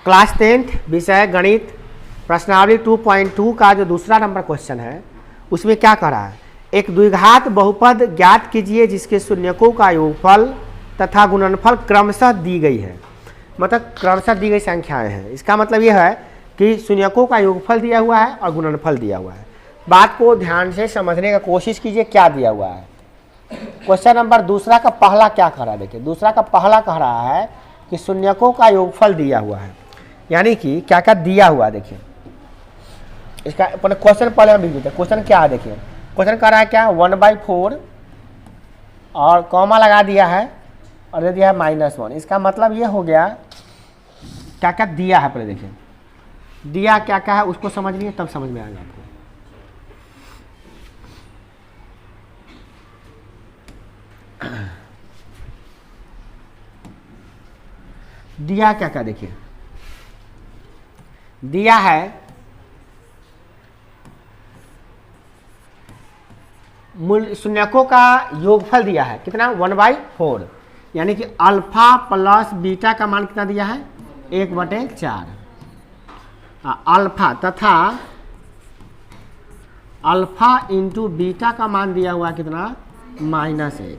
Class 10th विषय गणित प्रश्नावली 2.2 का जो दूसरा नंबर क्वेश्चन है उसमें क्या कह रहा है, एक द्विघात बहुपद ज्ञात कीजिए जिसके शून्यकों का योगफल तथा गुणनफल क्रमशः दी गई है। मतलब क्रमशः दी गई संख्याएं हैं, इसका मतलब यह है कि शून्यकों का योगफल दिया हुआ है और गुणनफल दिया हुआ है। बात को ध्यान से समझने का कोशिश कीजिए क्या दिया हुआ है। क्वेश्चन नंबर दूसरा का पहला क्या कह रहा है, देखिए दूसरा का पहला कह रहा है कि शून्यकों का योगफल दिया हुआ है, यानी कि क्या क्या दिया हुआ है। देखिए इसका क्वेश्चन पहले हम लिख देते हैं। क्वेश्चन क्या है, देखिए क्वेश्चन कह रहा है क्या 1/4 और कॉमा लगा दिया है और दे दिया है -1। इसका मतलब ये हो गया क्या क्या दिया है। पहले देखिए दिया क्या क्या है उसको समझ लीजिए तब समझ में आएगा आपको। दिया क्या क्या, देखिए दिया है मूल शून्यकों का योगफल दिया है कितना 1/4, यानी कि अल्फा प्लस बीटा का मान कितना दिया है 1/4। अल्फा तथा अल्फा इंटू बीटा का मान दिया हुआ कितना -1।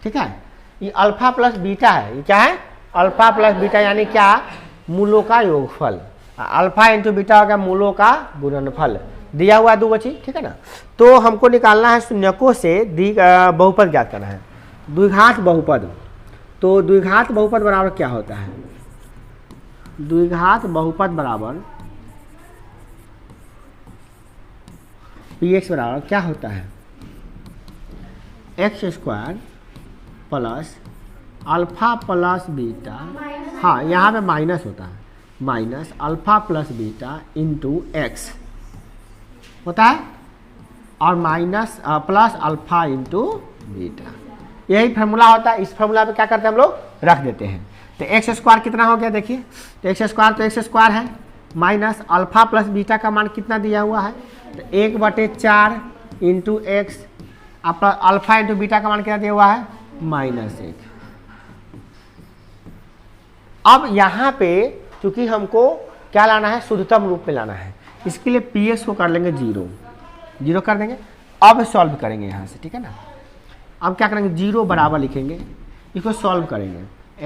ठीक है, ये अल्फा प्लस बीटा है, ये क्या है अल्फा प्लस बीटा, यानी क्या मूलों का योगफल। अल्फा इंटू बीटा हो गया मूलों का गुणनफल, दिया हुआ दो बची। ठीक है ना, तो हमको निकालना है शून्यकों से बहुपद ज्ञात करना है, द्विघात बहुपद। तो द्विघात बहुपद बराबर क्या होता है, द्विघात बहुपद बराबर px बराबर क्या होता है x² plus alpha plus beta, हाँ यहाँ पे माइनस होता है, minus alpha plus beta into x होता है और minus plus alpha into beta, यही फार्मूला होता है। इस फार्मूला पे क्या करते हैं हम लोग रख देते हैं। तो x² कितना हो गया, देखिए तो x² तो x² है, माइनस अल्फा प्लस बीटा का मान कितना दिया हुआ है तो 1/4 into x, alpha into beta का मान कितना दिया हुआ है -1। अब यहाँ पे चूंकि हमको क्या लाना है शुद्धतम रूप में लाना है, इसके लिए px को कर लेंगे 0 कर देंगे। अब सॉल्व करेंगे यहाँ से, ठीक है ना। अब क्या करेंगे 0 बराबर लिखेंगे, इसको सॉल्व करेंगे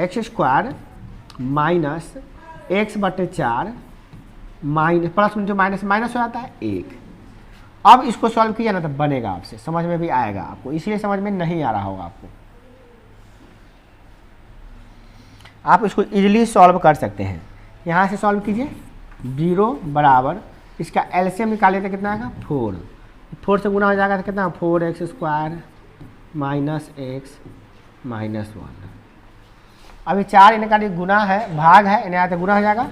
x² minus x/4 minus plus में जो माइनस माइनस हो जाता है 1। अब इसको सॉल्व किया ना तो बनेगा, आपसे समझ में भी आएगा आपको, इसलिए समझ में नहीं आ रहा होगा आपको। आप इसको इजीली सॉल्व कर सकते हैं। यहाँ से सॉल्व कीजिए 0 बराबर इसका एलसीएम निकाले तो कितना आएगा 4 से गुना हो जाएगा तो कितना 4x² माइनस x माइनस 1। अभी 4 इनका गुना है, भाग है, इन्हें आते गुना हो जाएगा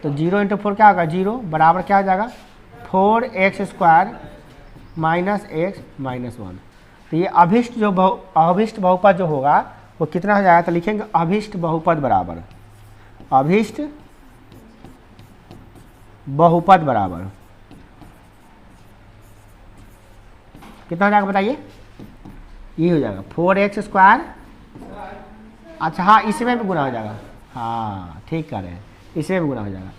तो 0 × 4 क्या होगा 0 बराबर क्या हो जाएगा 4x² माइनस x माइनस 1। तो ये अभिष्ट जो अभिष्ट बहुपद जो होगा वो कितना हो जाएगा, तो लिखेंगे अभिष्ट बहुपद बराबर, अभिष्ट बहुपद बराबर कितना हो जाएगा बताइए, ये हो जाएगा 4x²। अच्छा हाँ इसमें भी गुना हो जाएगा, हाँ ठीक कर रहे हैं, इसमें भी गुना हो जाएगा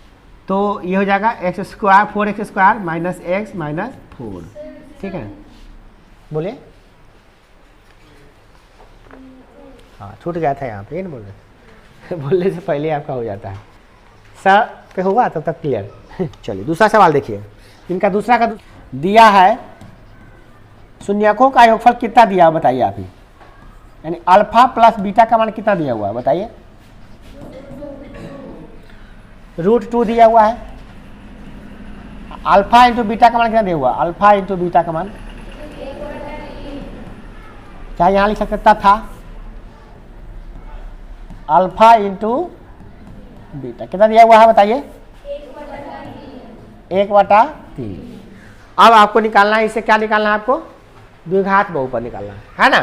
तो ये हो जाएगा x² 4x² minus x minus 4। ठीक है बोलिए, हाँ छूट गया था यहाँ पे, ये नहीं बोल रहे बोलने से पहले आपका हो जाता है सर पे होगा तब तक क्लियर। चलिए दूसरा सवाल देखिए, इनका दूसरा का दिया है शून्यकों का योगफल कितना दिया हुआ बताइए आप ही, यानी अल्फा प्लस बीटा का मान कितना दिया हुआ है बताइए। √2 दिया हुआ है, अल्फा इंटू बीटा का मान कितना दिया हुआ, अल्फा इंटू बीटा का मान क्या यहाँ लिख सकता था अल्फा इंटू बीटा कितना दिया हुआ है बताइए 1/3। अब आपको निकालना है, इससे क्या निकालना है आपको द्विघात बहुपद निकालना है ना।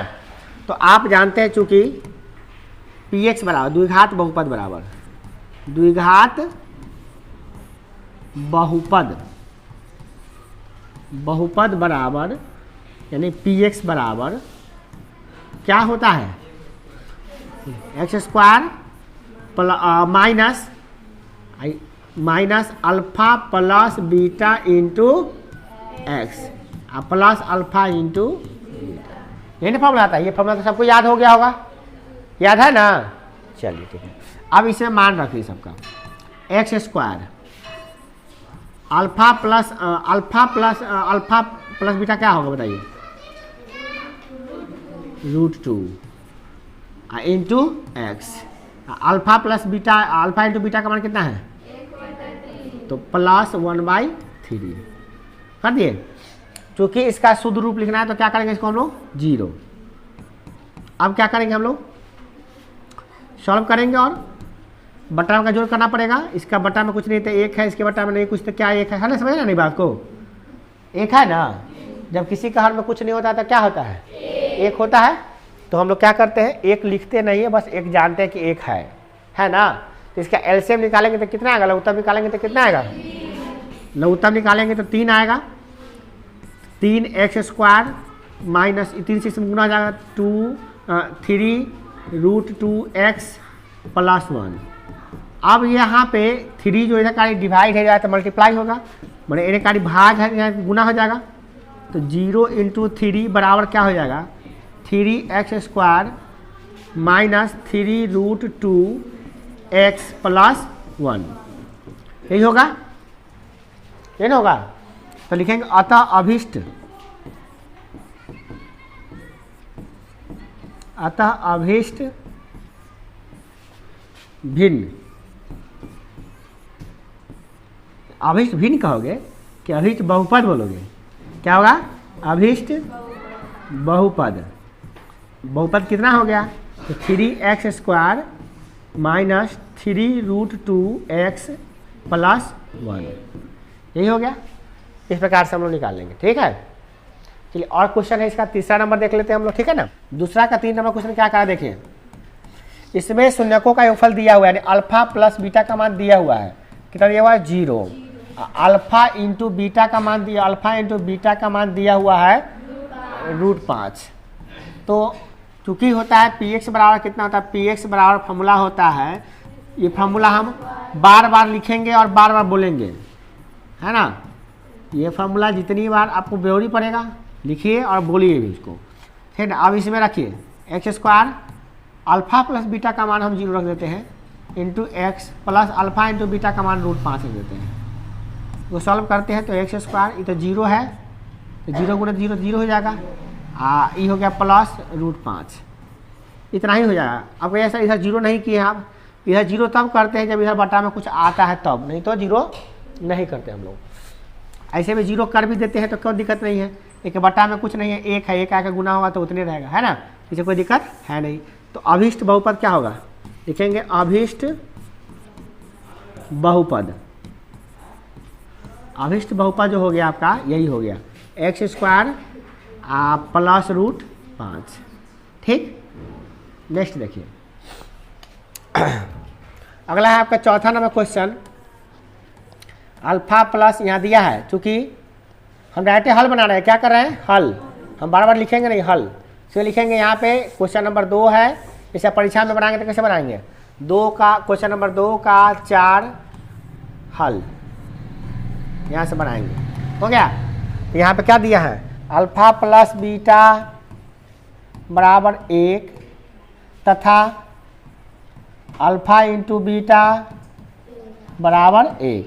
तो आप जानते हैं चूंकि px बराबर द्विघात बहुपद बराबर द्विघात बहुपद बराबर यानी px बराबर क्या होता है x² minus minus alpha plus beta into x plus alpha into beta, यही ना फॉर्मूला आता है। ये फॉर्मूला तो सबको याद हो गया होगा, याद है ना। चलिए ठीक है, अब इसमें मान रखिए सबका x square alpha plus beta क्या होगा बताइए, √2 into x. Alpha plus beta, alpha into beta का मान कितना है, तो +1/3 कर दिए। क्योंकि इसका शुद्ध रूप लिखना है तो क्या करेंगे, इसको हम लोग 0। अब क्या करेंगे, हम लोग सॉल्व करेंगे और बटा का जोड़ करना पड़ेगा। इसका बटा में कुछ नहीं तो 1 है, इसके बटा में नहीं कुछ तो क्या 1 है ना, समझ ना नहीं बात को, 1 है ना। जब किसी का हर में कुछ नहीं होता तो क्या होता है, 1 होता है। तो हम लोग क्या करते हैं, 1 लिखते नहीं है, बस 1 जानते हैं कि 1 है ना। तो इसका एलसीएम निकालेंगे तो कितना आएगा, लघुत्तम निकालेंगे तो कितना आएगा, लघुत्तम निकालेंगे तो 3 आएगा। 3x² माइनस 3 से गुना हो जाएगा 3√2x + 1। अब यहाँ पे 3 जो इधर का डिवाइड है जाए तो मल्टीप्लाई होगा, मैंने इधर का भाग है गुना हो जाएगा। तो 0 × 3 बराबर क्या हो जाएगा, 3x² माइनस 3√2x + 1, यही होगा, ये ना होगा। तो लिखेंगे अतः अभीष्ट भिन्न, अभीष्ट भिन्न कहोगे कि अभीष्ट बहुपद बोलोगे, क्या होगा, अभीष्ट बहुपद। बहुपद कितना हो गया, तो 3x² माइनस 3√2x + 1, यही हो गया। इस प्रकार से हम लोग निकाल लेंगे, ठीक है। चलिए और क्वेश्चन है, इसका तीसरा नंबर देख लेते हैं हम लोग, ठीक है ना। दूसरा का 3 नंबर क्वेश्चन क्या करा देखिए, इसमें शून्यकों का योगफल दिया हुआ है, यानी अल्फा प्लस बीटा का मान दिया हुआ है, कितना दिया हुआ है, 0। अल्फा इंटू बीटा का मान दिया, अल्फा इंटू बीटा का मान दिया हुआ है √5। तो चूंकि होता है px बराबर कितना होता है, px बराबर फॉर्मूला होता है, ये फॉर्मूला हम बार बार लिखेंगे और बार बार बोलेंगे, है ना। ये फार्मूला जितनी बार आपको बेवड़ी पड़ेगा लिखिए और बोलिए भी इसको, ठीक है। अब इसमें रखिए x² अल्फा प्लस बीटा का मान हम 0 रख देते हैं, into x plus alpha into beta का मान √5 रख देते हैं। वो सॉल्व करते हैं तो x² ये तो 0 है, तो 0 × 0 0 हो जाएगा, ये हो गया प्लस √5, इतना ही हो जाएगा। अब ऐसा इधर 0 नहीं किए आप, इधर 0 तब करते हैं जब इधर बटा में कुछ आता है तब, नहीं तो 0 नहीं करते हम लोग। ऐसे में 0 कर भी देते हैं तो कोई दिक्कत नहीं है, एक बटा में कुछ नहीं है, 1 है, 1 आकर गुना होगा तो उतने रहेगा, है ना, इसे कोई दिक्कत है नहीं। तो अभीष्ट बहुपद क्या होगा, लिखेंगे अभीष्ट बहुपद। अभीष्ट बहुपद जो हो गया आपका यही हो गया, x² प्लस √5, ठीक। नेक्स्ट देखिए, अगला है आपका चौथा नंबर क्वेश्चन। अल्फा प्लस यहाँ दिया है, चूँकि हम डायरेक्ट हल बना रहे हैं, क्या कर रहे हैं, हल। हम बार बार लिखेंगे नहीं, हल से लिखेंगे। यहाँ पे क्वेश्चन नंबर 2 है, इसे परीक्षा में बनाएंगे तो कैसे बनाएंगे, क्वेश्चन नंबर 2 का 4 हल यहाँ से बनाएंगे, हो गया। तो यहाँ पे क्या दिया है, अल्फा प्लस बीटा बराबर 1 तथा अल्फा इंटू बीटा बराबर 1।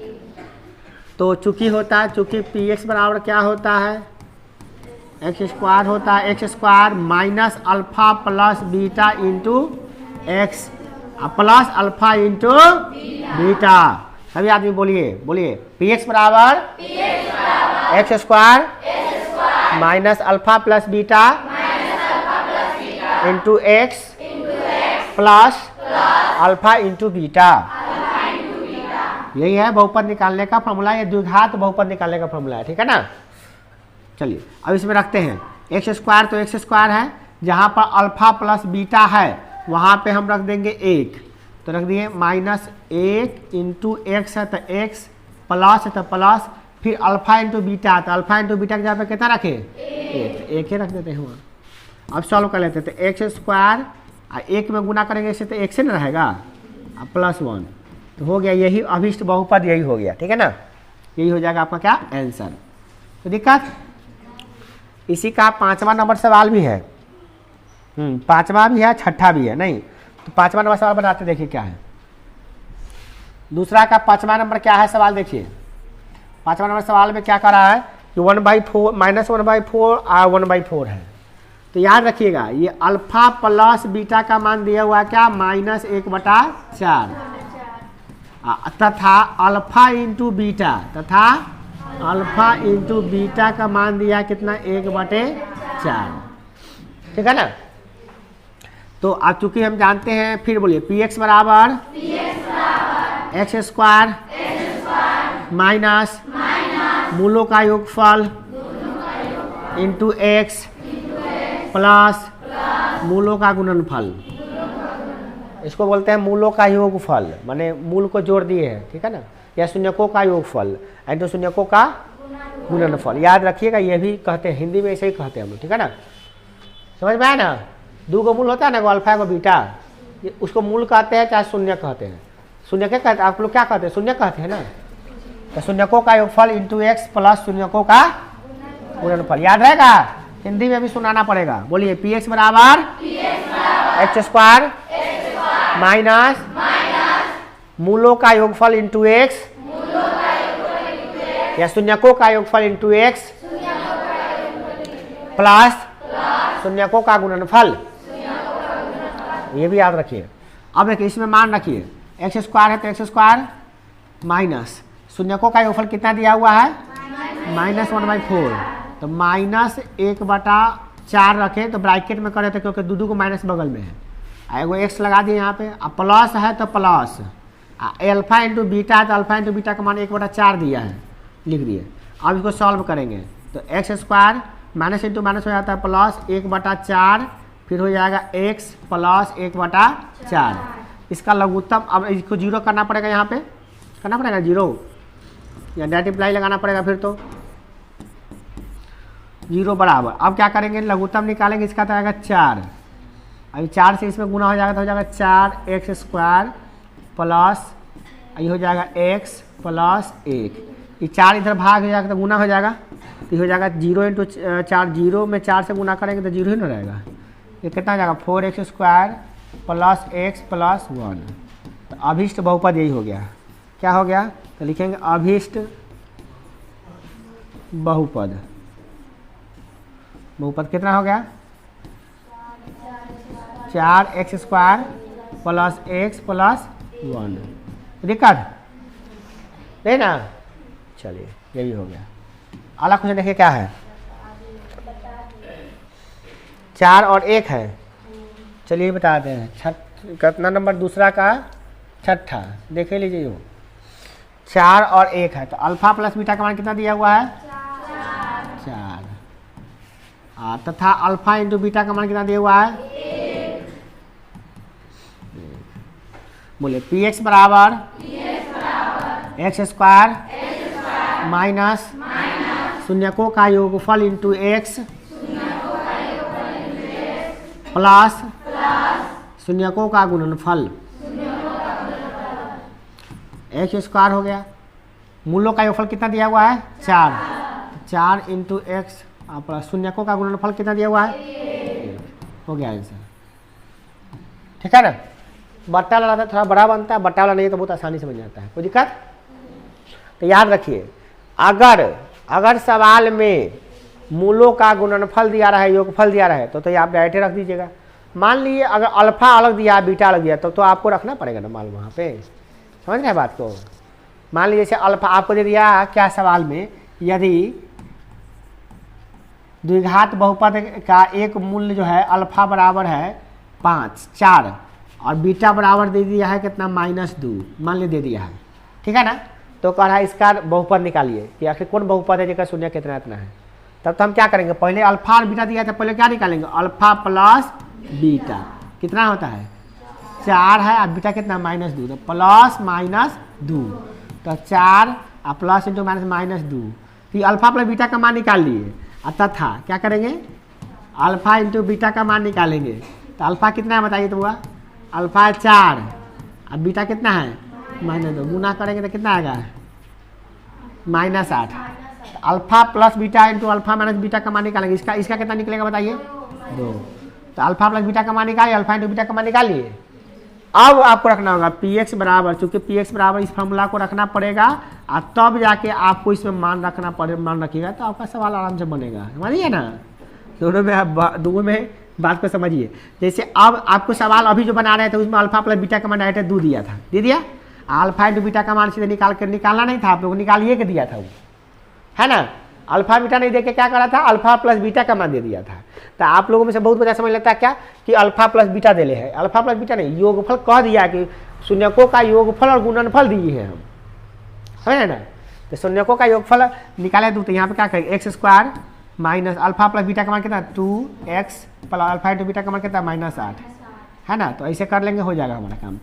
तो चूंकि होता है, चूंकि px बराबर क्या होता है, x² होता है, x² minus alpha plus beta into x plus alpha into beta. सभी आदमी बोलिए px बराबर x² minus alpha plus beta into x plus alpha into beta. यही है बहुपद निकालने का फॉर्मूला, ये द्विघात बहुपद निकालने का फॉर्मूला है, ठीक है ना। चलिए अब इसमें रखते हैं x² तो x² है, जहाँ पर अल्फा प्लस बीटा है वहाँ पे हम रख देंगे 1, तो रख दिए -1 इंटू एक्स है तो x प्लस है तो प्लस, फिर अल्फा इंटू बीटा, तो अल्फा इंटू बीटा के जहाँ पे कितना रखे, 1 ही रख देते हैं वहाँ। अब सॉल्व कर लेते हैं, तो x² 1 में गुना करेंगे इससे तो 1 से न रहेगा, +1 तो हो गया यही अभिष्ट बहुपद, यही हो गया, ठीक है ना। यही हो जाएगा आपका क्या आंसर। तो दिक्कत इसी का 5वां नंबर सवाल भी है, 5वां भी है, 6ठा भी है। नहीं तो 5वां नंबर सवाल बनाते, देखिए क्या है। दूसरा का 5वां नंबर क्या है सवाल, देखिए 5वां नंबर सवाल में क्या कर रहा है कि 1/4 -1/4 और 1/4 है। तो याद रखिएगा ये अल्फा प्लस बीटा का मान दिया हुआ है क्या, -1/4 तथा अल्फा इंटू बीटा, तथा अल्फा इंटू बीटा का मान दिया कितना, 1/4, ठीक है ना। तो अब चूंकि हम जानते हैं, फिर बोलिए पी एक्स बराबर एक्स स्क्वायर माइनस मूलों का योगफल इंटू एक्स प्लस मूलों का गुणनफल। इसको बोलते हैं मूलों का योगफल, माने मूल को जोड़ दिए हैं, ठीक है ना, या शून्यकों का योगफल इंटू शून्यकों का गुणनफल। याद रखिएगा ये भी कहते हैं, हिंदी में ऐसे ही कहते हैं हम लोग, ठीक है ना। समझ में आया ना। 2 को मूल होता है ना, एगो अल्फा एगो बीटा, उसको मूल कहते हैं चाहे शून्य कहते हैं। शून्य क्या कहते हैं आप लोग, क्या कहते हैं, शून्य कहते हैं ना। तो शून्यकों का योगफल इंटू एक्स प्लस शून्यकों का गुणनफल, याद रहेगा, हिंदी में भी सुनाना पड़ेगा। बोलिए पी एक्स बराबर एक्स स्क्वायर माइनस मूलों का योगफल इंटू एक्स या शून्यकों का योगफल इंटू एक्स प्लस शून्यकों का गुणनफल, ये भी याद रखिए। अब देखिए इसमें मान रखिए एक्स स्क्वायर है तो एक्स स्क्वायर माइनस शून्यकों का योगफल कितना दिया हुआ है, -1/4, तो -1/4 रखें तो ब्रैकेट में करे थे क्योंकि दूधू को माइनस बगल में है, एगो एक्स लगा दिए यहाँ पे। अब प्लस है तो प्लस अल्फा इंटू बीटा है तो अल्फा इंटू बीटा का मान 1/4 दिया है, लिख दिए। अब इसको सॉल्व करेंगे तो x square minus into minus हो जाता है प्लस 1/4, फिर हो जाएगा एक्स प्लस 1/4। इसका लघुत्तम, अब इसको जीरो करना पड़ेगा, यहाँ पे करना पड़ेगा जीरो या मल्टीप्लाई लगाना पड़ेगा, फिर तो 0 बराबर। अब क्या करेंगे, लघुत्तम निकालेंगे, इसका तो आएगा 4, अभी 4 से इसमें गुना हो जाएगा तो हो जाएगा 4x स्क्वायर प्लस ये हो जाएगा x प्लस 1, ये 4 इधर भाग हो जाएगा तो गुना हो जाएगा, तो हो जाएगा 0 इंटू 4, 0 में 4 से गुना करेंगे तो 0 ही ना रहेगा। ये कितना हो जाएगा 4x square plus x plus 1। तो अभिष्ट बहुपद यही हो गया, क्या हो गया, तो लिखेंगे अभिष्ट बहुपद। बहुपद कितना हो गया, 4x square plus x plus 1। दिक्कत नहीं ना, चलिए ये भी हो गया। अगला क्वेश्चन देखिए क्या है, 4 और 1 है, चलिए बताते हैं। कितना नंबर, दूसरा का 6ठा, देख लीजिए। 4 और 1 है तो अल्फा प्लस बीटा का मान कितना दिया हुआ है, 4, तथा अल्फा इंटू बीटा का मान कितना दिया हुआ है, बोले पी एक्स बराबर एक्स स्क्वायर माइनस शून्यकों का योगफल इंटू एक्स प्लस शून्यकों का गुणनफल। एक्स स्क्वायर हो गया, मूलों का योगफल कितना दिया हुआ है, 4 इंटू एक्स प्लस शून्यकों का गुणनफल कितना दिया हुआ है, हो गया आंसर, ठीक है ना। बट्टा वाला रहता है थोड़ा बड़ा बनता है, बट्टा वाला नहीं तो बहुत आसानी से बन जाता है, कोई दिक्कत। तो याद रखिए अगर सवाल में मूलों का गुणनफल दिया रहा है, योगफल दिया रहा है तो आप डायरेक्ट रख दीजिएगा। मान लीजिए अगर अल्फा अलग दिया बीटा अलग दिया तो आपको रखना पड़ेगा ना मान वहाँ पे, समझ रहे हैं बात को। मान लीजिए जैसे अल्फा आपको दे दिया क्या सवाल में, यदि द्विघात बहुपद का एक मूल्य जो है अल्फा बराबर है 5, 4 और बीटा बराबर दे दिया है कितना, -2 मान ली दे दिया है, ठीक है ना। तो कह रहा है इसका बहुपद निकालिए कि आखिर कौन बहुपद है जिसका शून्य कितना इतना है। तब तो हम क्या करेंगे, पहले अल्फा और बीटा दिया था, पहले क्या निकालेंगे, अल्फा प्लस बीटा कितना होता है, 4 है और बीटा कितना, -2, तो प्लस -2, तो 4 और प्लस इंटू -2, फिर अल्फा प्लस बीटा का मान निकाल लिए, तथा क्या करेंगे, अल्फा इंटू बीटा का मान निकालेंगे। तो अल्फा कितना है बताइए, तो हुआ अल्फा 4 और बीटा कितना है माइनस 2 गुना करेंगे तो कितना आएगा -8। Alpha plus beta into alpha minus beta का मान निकालेंगे। इसका कितना निकलेगा बताइए 2। तो अल्फा प्लस बीटा का मान निकालिए, अल्फा इंटू बीटा का मान निकालिए। अब आपको रखना होगा पी एक्स बराबर, चूंकि पी एक्स बराबर इस फॉर्मूला को रखना पड़ेगा और तब जाके आपको इसमें मान रखना पड़े, मान रखिएगा तो आपका सवाल आराम से बनेगा। समझिए ना, दोनों में बात को समझिए। जैसे अब आपको सवाल अभी जो बना रहे थे उसमें अल्फा प्लस बीटा का मान डायरेक्ट 2 दिया था, दे दिया। अल्फा इंटू बीटा का मान सीधे निकालना नहीं था, आप लोग निकालिए के दिया था वो, है ना। अल्फा बीटा नहीं देके क्या करा था, अल्फा प्लस बीटा का मान दे दिया था। तो आप लोगों में से बहुत बच्चा समझ लगता है क्या कि अल्फा प्लस बीटा दे ले है। अल्फा प्लस बीटा नहीं, योगफल कह दिया कि शून्यकों का योगफल और गुणनफल दिए हैं हम, समझे ना। तो शून्यकों का योगफल निकाले तो यहाँ पे क्या करेंगे, x square minus alpha plus beta का मान कितना 2x plus alpha into beta का मान कितना -8, है ना। तो ऐसे कर लेंगे, हो जाएगा हमारा काम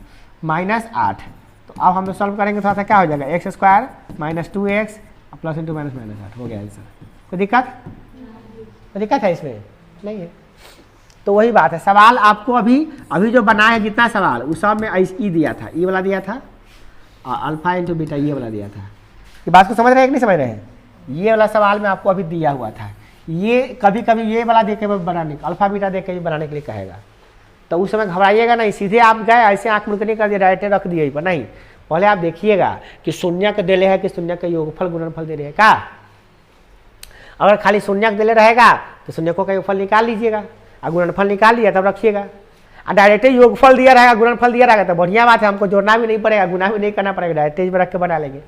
-8। तो अब हम सॉल्व करेंगे थोड़ा सा, क्या हो जाएगा x square minus 2x plus into -8 हो गया आंसर। कोई दिक्कत है इसमें नहीं है। तो वही बात है, सवाल आपको अभी जो बना है जितना सवाल उस सब में ई दिया था, ई वाला दिया था और अल्फा इंटू बीटा ये वाला दिया था। ये बात को समझ रहे हैं कि नहीं समझ रहे हैं। ये वाला सवाल में आपको अभी दिया हुआ था, ये कभी कभी ये वाला देके बनाने अल्फा बीटा देके भी बनाने के लिए कहेगा, तो उस समय घबराइएगा नहीं। सीधे आप गए ऐसे आँख मुड़ के नहीं कर दिया, डायरेक्ट रख दिए पर नहीं, पहले आप देखिएगा कि शून्य के देले है कि शून्य के योगफल गुणनफल दे रहे हैं का। अगर खाली शून्य देले रहेगा तो शून्यकों का योगफल निकाल लीजिएगा और गुणनफल निकाल लिया तब रखिएगा। और डायरेक्ट योगफल दिया रहेगा गुणनफल दिया रहेगा तो बढ़िया बात है, हमको जोड़ना भी नहीं पड़ेगा, गुना भी नहीं करना पड़ेगा, डायरेक्ट में रख के बना लेंगे।